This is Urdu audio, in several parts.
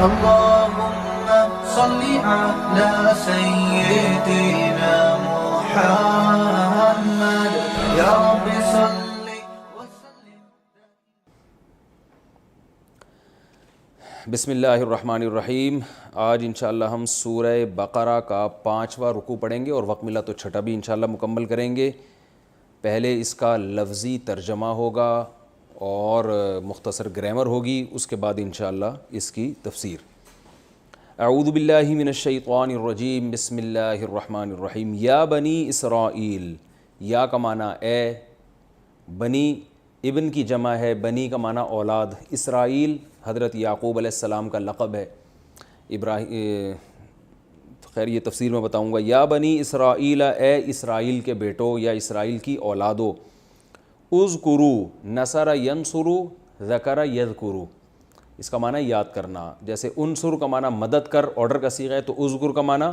اللهم صل على سيدنا محمد يا رب صل وسلم. بسم اللہ الرحمن الرحیم. آج انشاءاللہ ہم سورہ بقرہ کا 5واں رکوع پڑھیں گے اور وقت ملا تو چھٹا بھی انشاءاللہ مکمل کریں گے. پہلے اس کا لفظی ترجمہ ہوگا اور مختصر گرامر ہوگی, اس کے بعد انشاءاللہ اس کی تفسیر. اعوذ باللہ من الشیطان الرجیم. بسم اللہ الرحمن الرحیم. یا بنی اسرائیل, یا کا معنی اے, بنی ابن کی جمع ہے, بنی کا معنی اولاد, اسرائیل حضرت یعقوب علیہ السلام کا لقب ہے. خیر یہ تفسیر میں بتاؤں گا. یا بنی اسرائیل, اے اسرائیل کے بیٹو یا اسرائیل کی اولادو. اذکروا نصر ینصروا, ذکر یذکروا, اس کا معنی یاد کرنا. جیسے انصر کا معنی مدد کر, آرڈر کا صیغہ ہے, تو اذکر کا معنی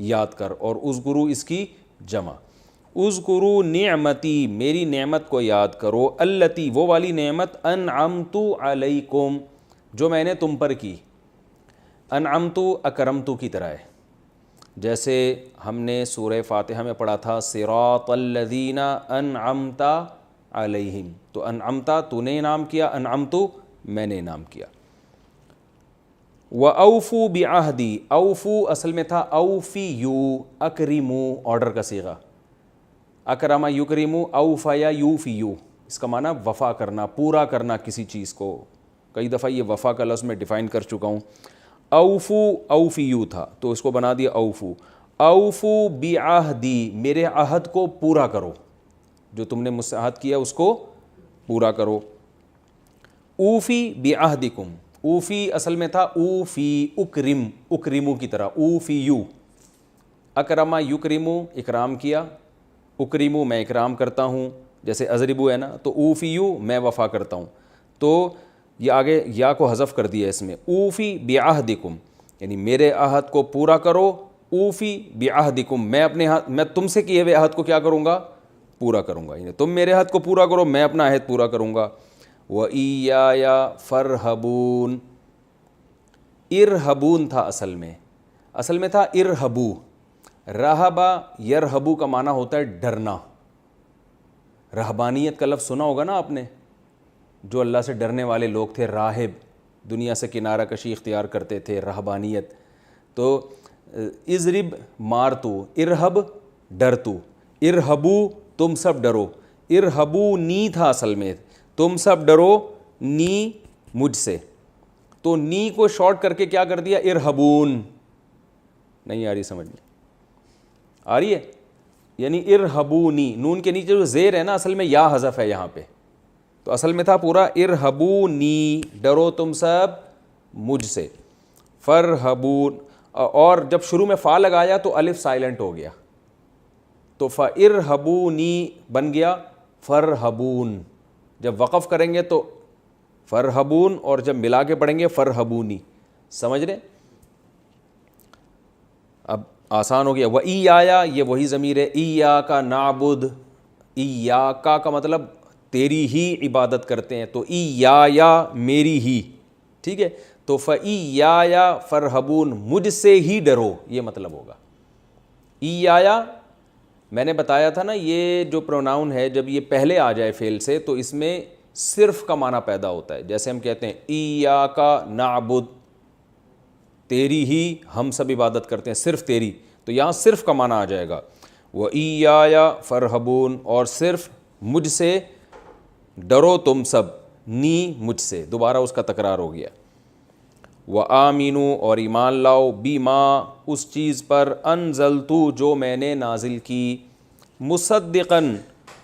یاد کر, اور اذکروا اس کی جمع. اذکروا نعمتی, میری نعمت کو یاد کرو, التی وہ والی نعمت, انعمت علیکم جو میں نے تم پر کی. انعمت اکرمت کی طرح ہے. جیسے ہم نے سورہ فاتحہ میں پڑھا تھا صراط الذین انعمت علیہم, تو انعمت تو نے انعام کیا, انعمت میں نے انعام کیا. وَأَوْفُوا بِعَهْدِي, اوفو اصل میں تھا اوفیو, اکرمو آرڈر کا صیغہ, اکرم یکرم, اوفیا یوفیو, اس کا معنی وفا کرنا, پورا کرنا کسی چیز کو. کئی دفعہ یہ وفا کا لفظ میں ڈیفائن کر چکا ہوں. اوفو اوفیو تھا تو اس کو بنا دیا اوفو. اوفو بعہدی, میرے عہد کو پورا کرو, جو تم نے مجھ سے عہد کیا اس کو پورا کرو. اوفی بعہدکم, اوفی اصل میں تھا اوفی, اکرم اکرمو کی طرح, اوفیو. اکرما یکرمو, اکرام کیا, اکرمو میں اکرام کرتا ہوں, جیسے اضربو ہے نا, تو اوفیو میں وفا کرتا ہوں. تو یہ آگے یا کو حذف کر دیا اس میں. اوفی بعہدکم یعنی میرے عہد کو پورا کرو. اوفی بعہدکم میں تم سے کیے ہوئے عہد کو کیا کروں گا, پورا کروں گا. یعنی تم میرے عہد کو پورا کرو, میں اپنا عہد پورا کروں گا. وَإِيَّايَ فَارْهَبُونَ, ارہبون تھا اصل میں تھا ارہبو. رہبا یرہبو کا معنی ہوتا ہے ڈرنا. رہبانیت کا لفظ سنا ہوگا نا آپ نے, جو اللہ سے ڈرنے والے لوگ تھے, راہب, دنیا سے کنارہ کشی اختیار کرتے تھے, رہبانیت. تو اضرب مار تو, ارہب ڈر تو, ارہبو تم سب ڈرو, ارہبو نی تھا اصل میں, تم سب ڈرو نی مجھ سے. تو نی کو شارٹ کر کے کیا کر دیا, ارہبون. نہیں آ رہی سمجھ میں, آ رہی ہے, یعنی ارہبونی, نون کے نیچے جو زیر ہے نا اصل میں یا حذف ہے یہاں پہ, تو اصل میں تھا پورا ارہبونی, ڈرو تم سب مجھ سے. فرہبون, اور جب شروع میں فا لگایا تو الف سائلنٹ ہو گیا, تو فارہبونی بن گیا فرہبون. جب وقف کریں گے تو فرہبون, اور جب ملا کے پڑھیں گے فرہبونی. سمجھ رہے؟ اب آسان ہو گیا. وَإِيَّايَ یہ وہی ضمیر ہے, إِيَّاكَ نَعْبُدُ, إِيَّاكَ کا مطلب تیری ہی عبادت کرتے ہیں, تو إِيَّايَ میری ہی, ٹھیک ہے. تو فَإِيَّايَ فَارْهَبُونَ مجھ سے ہی ڈرو, یہ مطلب ہوگا. إِيَّايَ میں نے بتایا تھا نا, یہ جو پروناؤن ہے جب یہ پہلے آ جائے فعل سے تو اس میں صرف کا معنی پیدا ہوتا ہے. جیسے ہم کہتے ہیں إِيَّاكَ نَعْبُدُ, تیری ہی ہم سب عبادت کرتے ہیں, صرف تیری, تو یہاں صرف کا معنی آ جائے گا. وَإِيَّايَ فَارْهَبُونَ, اور صرف مجھ سے ڈرو تم سب, نی مجھ سے, دوبارہ اس کا تکرار ہو گیا. وَآمِنُوا, اور ایمان لاؤ, بِمَا اس چیز پر, أَنزَلْتُ جو میں نے نازل کی, مصدقاً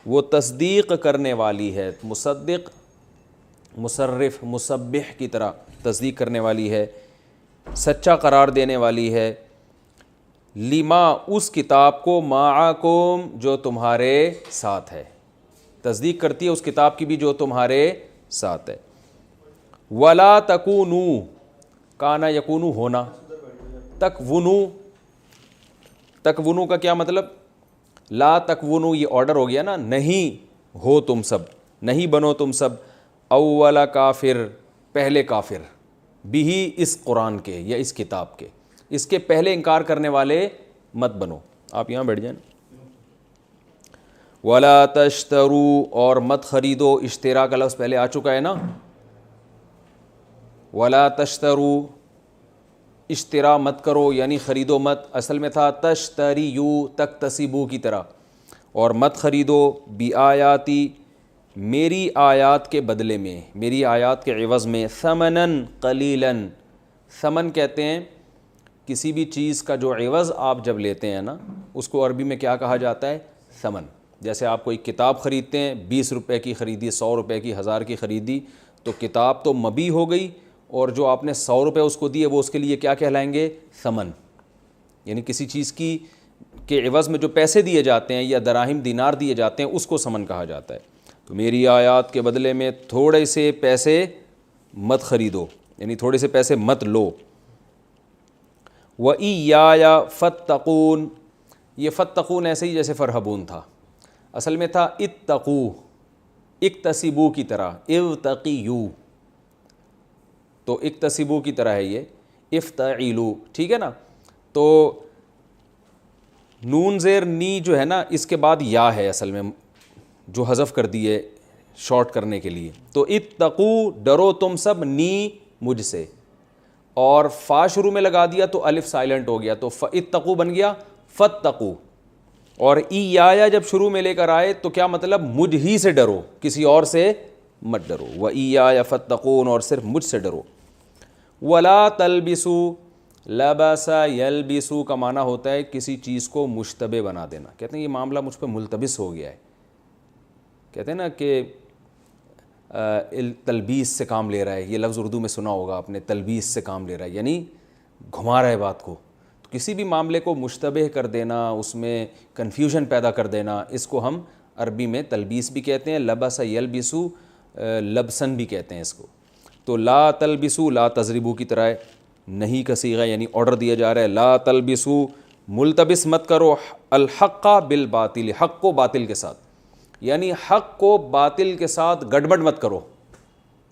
وہ تصدیق کرنے والی ہے, مصدق مصرف مسبح کی طرح تصدیق کرنے والی ہے, سچا قرار دینے والی ہے. لما اس کتاب کو, معکم جو تمہارے ساتھ ہے, تصدیق کرتی ہے اس کتاب کی بھی جو تمہارے ساتھ ہے. ولا تکونوا, کانا یکونو ہونا, تکونو, تکونو کا کیا مطلب, لا تکونو یہ آرڈر ہو گیا نا, نہیں ہو تم سب, نہیں بنو تم سب, اول کافر پہلے کافر, بھی اس قرآن کے یا اس کتاب کے، اس کے پہلے انکار کرنے والے مت بنو. آپ یہاں بیٹھ جائیں. ولا تشترو، اور مت خریدو. اشترا کا لفظ پہلے آ چکا ہے نا. ولا تشترو، اشترا مت کرو یعنی خریدو مت. اصل میں تھا تشتریو، تکتسبو کی طرح. اور مت خریدو بآیاتی، میری آیات کے بدلے میں، میری آیات کے عوض میں. ثمنن قلیلاً، ثمن کہتے ہیں کسی بھی چیز کا جو عوض آپ جب لیتے ہیں نا، اس کو عربی میں کیا کہا جاتا ہے؟ ثمن. جیسے آپ کوئی کتاب خریدتے ہیں، 20 روپے کی خریدی، 100 روپے کی، 1000 کی خریدی، تو کتاب تو مبی ہو گئی، اور جو آپ نے 100 روپے اس کو دیے وہ اس کے لیے کیا کہلائیں گے؟ ثمن. یعنی کسی چیز کی کے عوض میں جو پیسے دیے جاتے ہیں یا دراہم دینار دیے جاتے ہیں اس کو ثمن کہا جاتا ہے. تو میری آیات کے بدلے میں تھوڑے سے پیسے مت خریدو، یعنی تھوڑے سے پیسے مت لو. وَإِيَّايَ فَاتَّقُونَ، یہ فتقون ایسے ہی جیسے فرحبون تھا، اصل میں تھا اتقو، اکتسبو کی طرح، افتقیو، تو اکتسبو کی طرح ہے یہ، افتعیلو، ٹھیک ہے نا. تو نون زیر نی جو ہے نا، اس کے بعد یا ہے اصل میں، جو حذف کر دیے شارٹ کرنے کے لیے. تو اتقو، ڈرو تم سب، نی مجھ سے، اور فا شروع میں لگا دیا تو الف سائلنٹ ہو گیا، تو اتقو بن گیا فتقو. اور ایایا جب شروع میں لے کر آئے تو کیا مطلب؟ مجھ ہی سے ڈرو، کسی اور سے مت ڈرو. وَإِيَّايَ فَاتَّقُونَ، اور صرف مجھ سے ڈرو. وَلَا تَلْبِسُوا، لَبَسَ يَلْبِسُ کا معنی ہوتا ہے کسی چیز کو مشتبہ بنا دینا. کہتے ہیں یہ معاملہ مجھ پہ ملتبس ہو گیا ہے. کہتے ہیں نا کہ تلبیس سے کام لے رہا ہے، یہ لفظ اردو میں سنا ہوگا آپ نے، تلبیس سے کام لے رہا ہے یعنی گھما رہا ہے بات کو. تو کسی بھی معاملے کو مشتبہ کر دینا، اس میں کنفیوژن پیدا کر دینا، اس کو ہم عربی میں تلبیس بھی کہتے ہیں. لبس یلبسو، لبسن بھی کہتے ہیں اس کو. تو لا تلبسو، لا تضربو کی طرح ہے، نہیں کا صیغہ یعنی آرڈر دیا جا رہا ہے. لا تلبسو، ملتبس مت کرو، الحق بالباطل، حق کو باطل کے ساتھ، یعنی حق کو باطل کے ساتھ گڑبڑ مت کرو،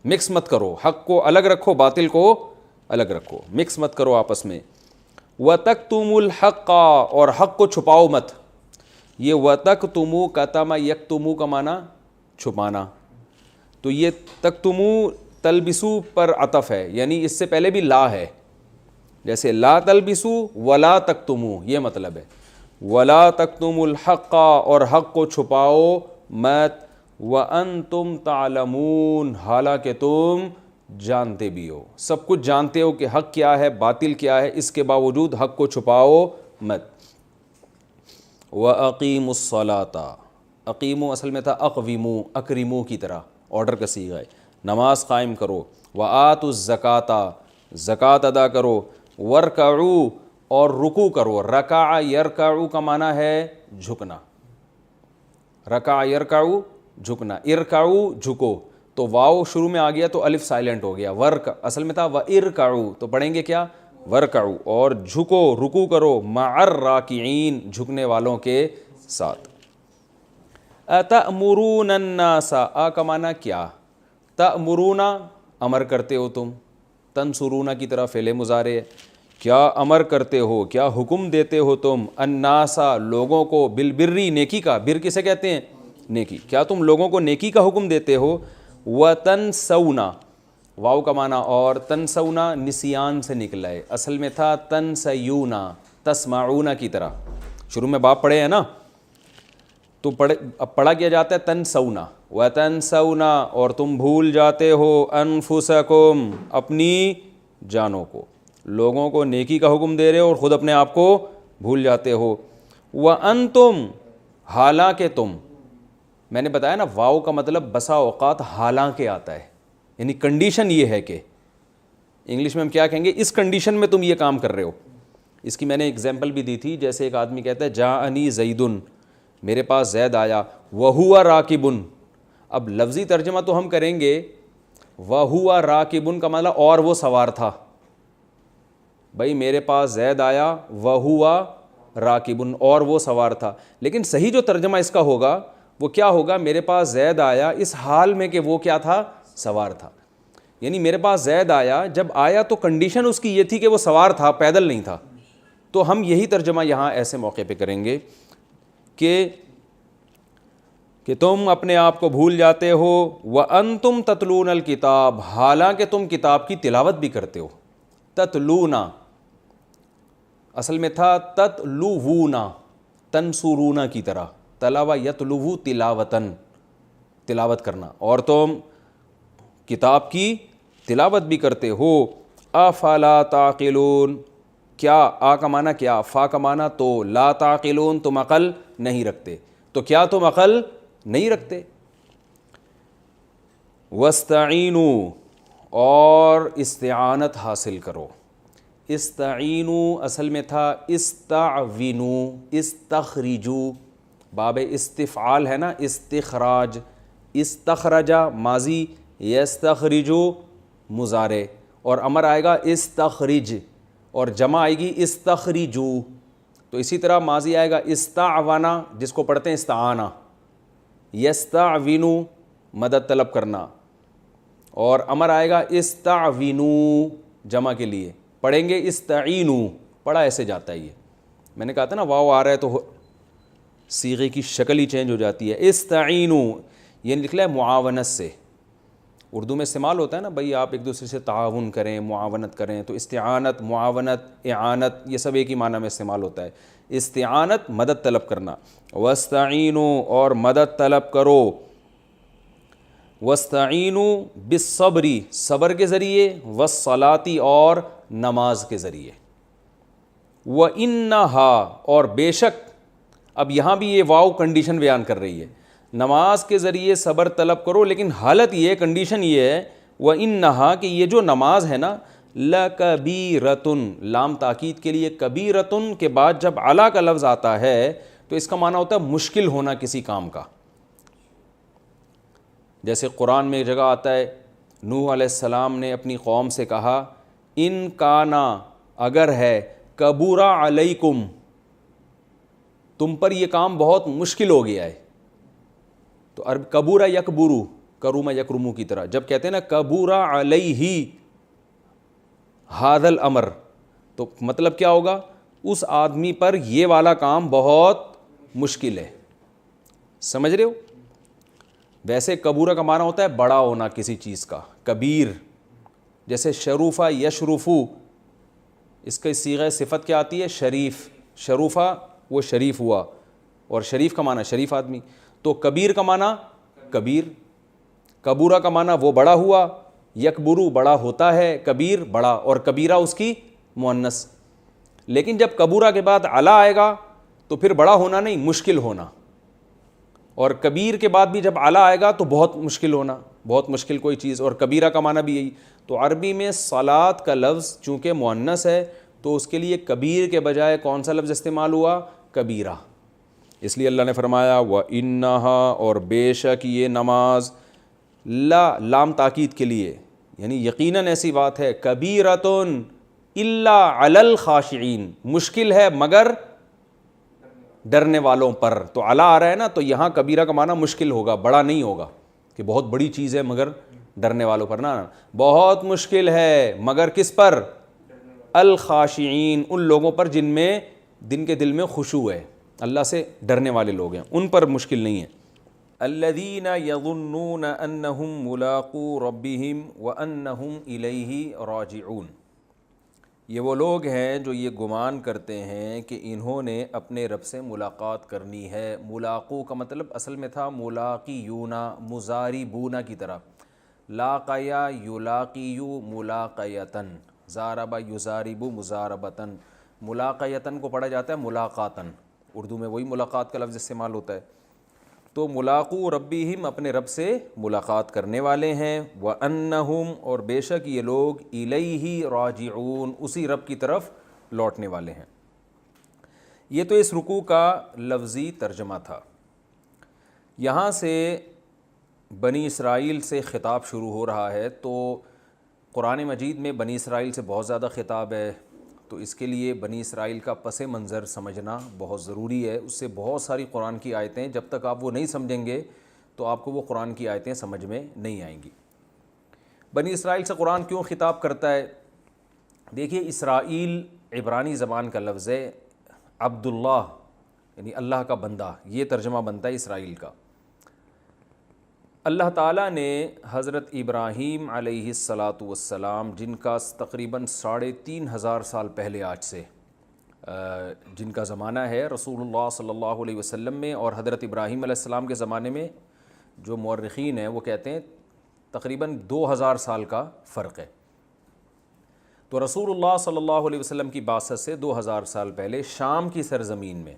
مکس مت کرو. حق کو الگ رکھو، باطل کو الگ رکھو، مکس مت کرو آپس میں. وَتَكْتُمُوا الْحَقَّ، اور حق کو چھپاؤ مت. یہ وَتَكْتُمُوا، کتم یکتمو کا معنی چھپانا. تو یہ تکتمو تلبسو پر عطف ہے، یعنی اس سے پہلے بھی لا ہے، جیسے لا تلبسو ولا تکتمو، یہ مطلب ہے. ولا تکتموا الحق، اور حق کو چھپاؤ مت. وانتم تعلمون، حالانکہ تم جانتے بھی ہو، سب کچھ جانتے ہو کہ حق کیا ہے باطل کیا ہے، اس کے باوجود حق کو چھپاؤ مت. وَأَقِيمُوا الصَّلَاةَ، اقیمو اصل میں تھا اقویمو، اکرمو کی طرح، آرڈر کا صیغہ ہے. نماز قائم کرو. وَآتُوا الزَّكَاةَ، زکوٰۃ ادا کرو. وَارْكَعُوا، اور رکوع کرو. رکع یرکعو کا معنی ہے جھکنا، رکع یرکعو جھکنا. ارکعو جھکو، تو واو شروع میں آ گیا تو الف سائلنٹ ہو گیا. ورک اصل میں تھا وَإِرْكَعُوا، تو پڑھیں گے کیا؟ ورکعو، اور جھکو، رکوع کرو. مع الراکعین، جھکنے والوں کے ساتھ. أَتَأْمُرُونَ النَّاسَ، کا معنی کیا؟ تأمرون، امر کرتے ہو تم. تنصرون کی طرح فعل مضارع ہے. کیا امر کرتے ہو، کیا حکم دیتے ہو تم، الناس لوگوں کو، بالبری نیکی کا، بر کسے کہتے ہیں؟ نیکی. کیا تم لوگوں کو نیکی کا حکم دیتے ہو. وتنسون، واو کا معنی، اور تنسون نسیان سے نکلا ہے، اصل میں تھا تنسیون، تسمعون کی طرح. شروع میں باپ پڑھے ہیں نا، تو اب پڑھا کیا جاتا ہے تنسون. وتنسون، اور تم بھول جاتے ہو، انفسکم، اپنی جانوں کو. لوگوں کو نیکی کا حکم دے رہے ہو اور خود اپنے آپ کو بھول جاتے ہو. وَأَنْتُمْ، حالانکہ تم. میں نے بتایا نا واو کا مطلب بسا اوقات حالانکہ آتا ہے، یعنی کنڈیشن یہ ہے کہ انگلش میں ہم کیا کہیں گے، اس کنڈیشن میں تم یہ کام کر رہے ہو. اس کی میں نے اگزامپل بھی دی تھی، جیسے ایک آدمی کہتا ہے جاءنی زیدن، میرے پاس زید آیا. وَهُوَ راکبٌ، اب لفظی ترجمہ تو ہم کریں گے وَهُوَ راکبٌ کا مطلب اور وہ سوار تھا. بھائی میرے پاس زید آیا، وَهُوَ راکبٌ، اور وہ سوار تھا. لیکن صحیح جو ترجمہ اس کا ہوگا وہ کیا ہوگا؟ میرے پاس زید آیا اس حال میں کہ وہ کیا تھا؟ سوار تھا. یعنی میرے پاس زید آیا، جب آیا تو کنڈیشن اس کی یہ تھی کہ وہ سوار تھا، پیدل نہیں تھا. تو ہم یہی ترجمہ یہاں ایسے موقع پہ کریں گے کہ تم اپنے آپ کو بھول جاتے ہو، وَأَنْتُمْ تَتْلُونَ الْكِتَابَ، حالانکہ تم کتاب کی تلاوت بھی کرتے ہو. تتلونا اصل میں تھا تتلوونا، تنصرونا کی طرح، تلاوہ یتلوو تلاوتن، تلاوت کرنا، اور تم کتاب کی تلاوت بھی کرتے ہو. افلا تعقلون، کیا آ کا معنی کیا، فا کا معنی تو، لا تعقلون تم عقل نہیں رکھتے، تو کیا تم عقل نہیں رکھتے. واستعینوا، اور استعانت حاصل کرو. استعینوا اصل میں تھا استعوینوا، استخرجوا، باب استفعال ہے نا، استخراج، استخرجا ماضی، یستخرجو مضارع، اور امر آئے گا استخرج، اور جمع آئے گی استخرجو. تو اسی طرح ماضی آئے گا استعونا، جس کو پڑھتے ہیں استعانہ، یستعوینو مدد طلب کرنا، اور امر آئے گا استعوینو جمع کے لیے. پڑھیں گے استعینو، پڑھا ایسے جاتا ہے. یہ میں نے کہا تھا نا واو آ رہا ہے تو صیغے کی شکل ہی چینج ہو جاتی ہے. استعینو یہ نکلا ہے معاونت سے، اردو میں استعمال ہوتا ہے نا بھائی آپ ایک دوسرے سے تعاون کریں، معاونت کریں، تو استعانت، معاونت، اعانت یہ سب ایک ہی معنی میں استعمال ہوتا ہے. استعانت مدد طلب کرنا. واستعینوا، اور مدد طلب کرو. واستعینوا بالصبر، صبر کے ذریعے، والصلاۃ، اور نماز کے ذریعے. وَإِنَّهَا، اور بے شک، اب یہاں بھی یہ واو کنڈیشن بیان کر رہی ہے، نماز کے ذریعے صبر طلب کرو، لیکن حالت یہ، کنڈیشن یہ ہے، وَإِنَّهَا کہ یہ جو نماز ہے نا، لَكَبِيرَةٌ، لام تاکید کے لیے، کبیرتن کے بعد جب علا کا لفظ آتا ہے تو اس کا معنی ہوتا ہے مشکل ہونا کسی کام کا. جیسے قرآن میں ایک جگہ آتا ہے، نوح علیہ السلام نے اپنی قوم سے کہا، ان کانا، اگر ہے، کبورا علیکم، تم پر یہ کام بہت مشکل ہو گیا ہے. تو عرب کبورا یکبرو، کروما یکرمو کی طرح، جب کہتے ہیں نا کبورا علیہ ھذا الامر، تو مطلب کیا ہوگا، اس آدمی پر یہ والا کام بہت مشکل ہے. سمجھ رہے ہو؟ ویسے کبورہ کا معنی ہوتا ہے بڑا ہونا کسی چیز کا، کبیر. جیسے شروفہ یشرفو، اس کا صیغہ صفت کیا آتی ہے، شریف. شروفہ وہ شریف ہوا، اور شریف کا معنی شریف آدمی. تو کبیر کا معنی کبیر، کبورہ کا معنی وہ بڑا ہوا، یکبرو بڑا ہوتا ہے، کبیر بڑا، اور کبیرہ اس کی مؤنث. لیکن جب کبورہ کے بعد علا آئے گا تو پھر بڑا ہونا نہیں، مشکل ہونا. اور کبیر کے بعد بھی جب علا آئے گا تو بہت مشکل ہونا، بہت مشکل کوئی چیز. اور کبیرہ کا معنی بھی یہی. تو عربی میں صلاۃ کا لفظ چونکہ مؤنث ہے تو اس کے لیے کبیر کے بجائے کون سا لفظ استعمال ہوا، کبیرہ. اس لیے اللہ نے فرمایا وَإِنَّهَا، اور بے شک یہ نماز، لا لام تاکید کے لیے، یعنی یقیناً ایسی بات ہے، کبیرۃن الا علی الخاشعین، مشکل ہے مگر ڈرنے والوں پر. تو علا آ رہا ہے نا، تو یہاں کبیرہ کا معنی مشکل ہوگا، بڑا نہیں ہوگا کہ بہت بڑی چیز ہے مگر ڈرنے والوں پر، نا بہت مشکل ہے مگر کس پر، الخاشعین، ان لوگوں پر جن میں دن کے دل میں خشوع ہے، اللہ سے ڈرنے والے لوگ ہیں، ان پر مشکل نہیں ہے. الذین یظنون انہم ملاقو ربہم وانہم الیہ راجعون، یہ وہ لوگ ہیں جو یہ گمان کرتے ہیں کہ انہوں نے اپنے رب سے ملاقات کرنی ہے. ملاقو کا مطلب اصل میں تھا ملاقیونا، مزاربونا کی طرح، لاقیا یلاقیو ملاقیتن، زاربا یزاربو مزاربتن. ملاقیتن کو پڑھا جاتا ہے ملاقاتن، اردو میں وہی ملاقات کا لفظ استعمال ہوتا ہے. تو ملاقو ربہم، اپنے رب سے ملاقات کرنے والے ہیں. وَأَنَّهُمْ، اور بے شک یہ لوگ الیہ راجعون، اسی رب کی طرف لوٹنے والے ہیں. یہ تو اس رکوع کا لفظی ترجمہ تھا. یہاں سے بنی اسرائیل سے خطاب شروع ہو رہا ہے. تو قرآن مجید میں بنی اسرائیل سے بہت زیادہ خطاب ہے، تو اس کے لیے بنی اسرائیل کا پس منظر سمجھنا بہت ضروری ہے. اس سے بہت ساری قرآن کی آیتیں، جب تک آپ وہ نہیں سمجھیں گے تو آپ کو وہ قرآن کی آیتیں سمجھ میں نہیں آئیں گی. بنی اسرائیل سے قرآن کیوں خطاب کرتا ہے؟ دیکھیے اسرائیل عبرانی زبان کا لفظ ہے، عبداللہ یعنی اللہ کا بندہ، یہ ترجمہ بنتا ہے اسرائیل کا۔ اللہ تعالیٰ نے حضرت ابراہیم علیہ السلام جن کا تقریباً 3500 سال پہلے آج سے جن کا زمانہ ہے رسول اللہ صلی اللہ علیہ وسلم میں، اور حضرت ابراہیم علیہ السلام کے زمانے میں جو مورخین ہیں وہ کہتے ہیں تقریباً 2000 سال کا فرق ہے۔ تو رسول اللہ صلی اللہ علیہ وسلم کی بعثت سے 2000 سال پہلے شام کی سرزمین میں،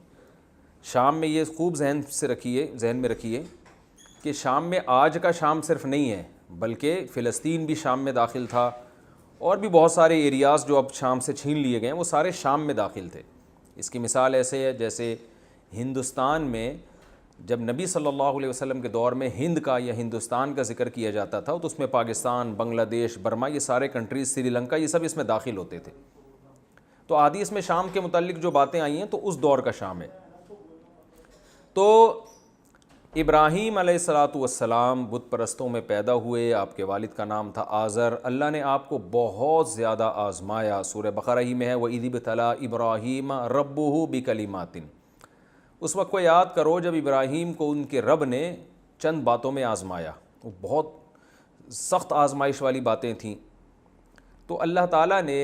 شام میں یہ خوب ذہن میں رکھیے کہ شام میں آج کا شام صرف نہیں ہے، بلکہ فلسطین بھی شام میں داخل تھا، اور بھی بہت سارے ایریاز جو اب شام سے چھین لیے گئے ہیں وہ سارے شام میں داخل تھے۔ اس کی مثال ایسے ہے جیسے ہندوستان میں جب نبی صلی اللہ علیہ وسلم کے دور میں ہند کا یا ہندوستان کا ذکر کیا جاتا تھا تو اس میں پاکستان، بنگلہ دیش، برما، یہ سارے کنٹریز، سری لنکا، یہ سب اس میں داخل ہوتے تھے۔ تو حدیث میں شام کے متعلق جو باتیں آئی ہیں تو اس دور کا شام ہے۔ تو ابراہیم علیہ السلام بت پرستوں میں پیدا ہوئے، آپ کے والد کا نام تھا آزر۔ اللہ نے آپ کو بہت زیادہ آزمایا، سورہ بقرہ ہی میں ہے وَإِذِ ابْتَلَىٰ إِبْرَاهِيمَ رَبُّهُ بِكَلِمَاتٍ۔ اس وقت کو یاد کرو جب ابراہیم کو ان کے رب نے چند باتوں میں آزمایا، وہ بہت سخت آزمائش والی باتیں تھیں۔ تو اللہ تعالیٰ نے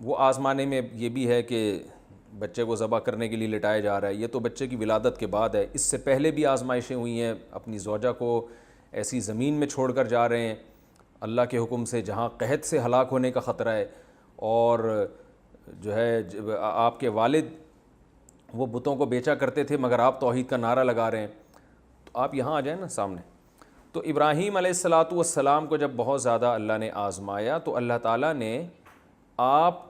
وہ آزمانے میں یہ بھی ہے کہ بچے کو ذبح کرنے کے لیے لٹایا جا رہا ہے، یہ تو بچے کی ولادت کے بعد ہے، اس سے پہلے بھی آزمائشیں ہوئی ہیں، اپنی زوجہ کو ایسی زمین میں چھوڑ کر جا رہے ہیں اللہ کے حکم سے جہاں قحط سے ہلاک ہونے کا خطرہ ہے، اور جو ہے آپ کے والد وہ بتوں کو بیچا کرتے تھے مگر آپ توحید کا نعرہ لگا رہے ہیں، تو آپ یہاں آ جائیں نا سامنے۔ تو ابراہیم علیہ السلام کو جب بہت زیادہ اللہ نے آزمایا تو اللہ تعالیٰ نے آپ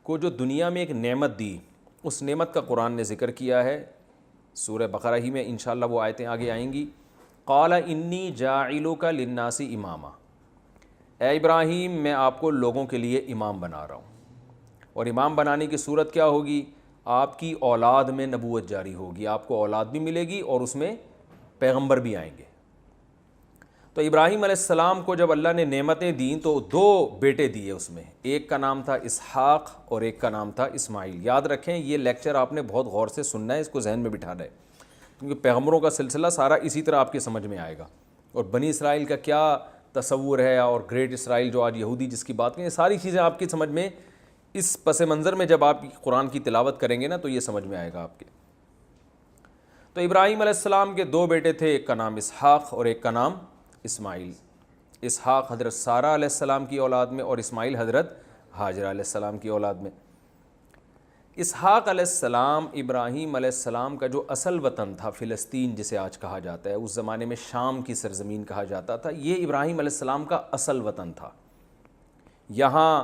کو جو دنیا میں ایک نعمت دی، اس نعمت کا قرآن نے ذکر کیا ہے سورہ بقرہ ہی میں، انشاءاللہ وہ آیتیں آگے آئیں گی۔ قال انی جاعلک للناس اماما، اے ابراہیم میں آپ کو لوگوں کے لیے امام بنا رہا ہوں، اور امام بنانے کی صورت کیا ہوگی؟ آپ کی اولاد میں نبوت جاری ہوگی، آپ کو اولاد بھی ملے گی اور اس میں پیغمبر بھی آئیں گے۔ تو ابراہیم علیہ السلام کو جب اللہ نے نعمتیں دیں تو 2 بیٹے دیے اس میں، ایک کا نام تھا اسحاق اور ایک کا نام تھا اسماعیل۔ یاد رکھیں یہ لیکچر آپ نے بہت غور سے سننا ہے، اس کو ذہن میں بٹھانا ہے، کیونکہ پیغمبروں کا سلسلہ سارا اسی طرح آپ کے سمجھ میں آئے گا، اور بنی اسرائیل کا کیا تصور ہے، اور گریٹ اسرائیل جو آج یہودی جس کی بات کریں، یہ ساری چیزیں آپ کی سمجھ میں اس پس منظر میں جب آپ قرآن کی تلاوت کریں گے نا تو یہ سمجھ میں آئے گا آپ کے۔ تو ابراہیم علیہ السلام کے 2 بیٹے تھے، ایک کا نام اسحاق اور ایک کا نام اسماعیل۔ اسحاق حضرت سارہ علیہ السلام کی اولاد میں، اور اسماعیل حضرت ہاجرہ علیہ السلام کی اولاد میں۔ اسحاق علیہ السلام ابراہیم علیہ السلام کا جو اصل وطن تھا فلسطین جسے آج کہا جاتا ہے، اس زمانے میں شام کی سرزمین کہا جاتا تھا، یہ ابراہیم علیہ السلام کا اصل وطن تھا۔ یہاں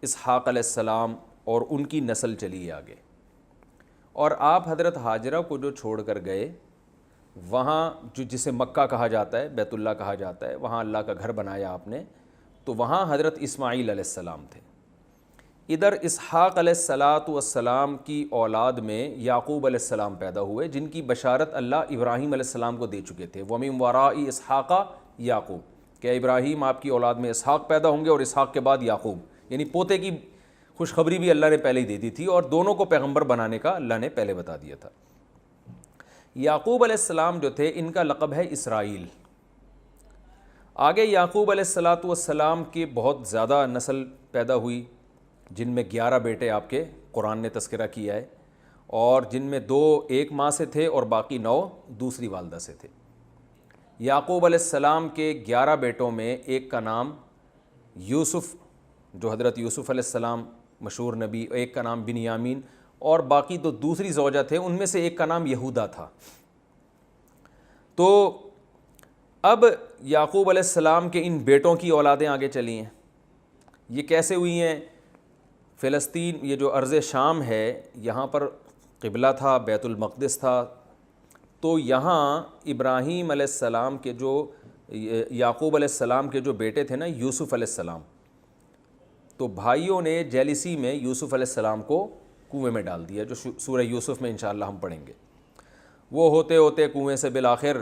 اسحاق علیہ السلام اور ان کی نسل چلی آگے، اور آپ حضرت ہاجرہ کو جو چھوڑ کر گئے وہاں جو جسے مکہ کہا جاتا ہے، بیت اللہ کہا جاتا ہے، وہاں اللہ کا گھر بنایا آپ نے، تو وہاں حضرت اسماعیل علیہ السلام تھے۔ ادھر اسحاق علیہ السلام کی اولاد میں یعقوب علیہ السلام پیدا ہوئے، جن کی بشارت اللہ ابراہیم علیہ السلام کو دے چکے تھے، وَمِن وَرَاءِ اسحاق یعقوب، کہ ابراہیم آپ کی اولاد میں اسحاق پیدا ہوں گے اور اسحاق کے بعد یعقوب، یعنی پوتے کی خوشخبری بھی اللہ نے پہلے ہی دے دی تھی، اور دونوں کو پیغمبر بنانے کا اللہ نے پہلے بتا دیا تھا۔ یعقوب علیہ السلام جو تھے ان کا لقب ہے اسرائیل۔ آگے یعقوب علیہ السلام کی بہت زیادہ نسل پیدا ہوئی، جن میں 11 بیٹے آپ کے قرآن نے تذکرہ کیا ہے، اور جن میں 2 ایک ماں سے تھے اور باقی 9 دوسری والدہ سے تھے۔ یعقوب علیہ السلام کے 11 بیٹوں میں ایک کا نام یوسف، جو حضرت یوسف علیہ السلام مشہور نبی، ایک کا نام بنیامین، اور باقی تو دوسری زوجہ تھے، ان میں سے ایک کا نام یہودا تھا۔ تو اب یعقوب علیہ السلام کے ان بیٹوں کی اولادیں آگے چلی ہیں۔ یہ کیسے ہوئی ہیں؟ فلسطین، یہ جو ارض شام ہے، یہاں پر قبلہ تھا، بیت المقدس تھا، تو یہاں ابراہیم علیہ السلام کے جو یعقوب علیہ السلام کے جو بیٹے تھے نا یوسف علیہ السلام، تو بھائیوں نے جیلسی میں یوسف علیہ السلام کو کنویں میں ڈال دیا، جو سورہ یوسف میں انشاءاللہ ہم پڑھیں گے۔ وہ ہوتے ہوتے کنویں سے بالآخر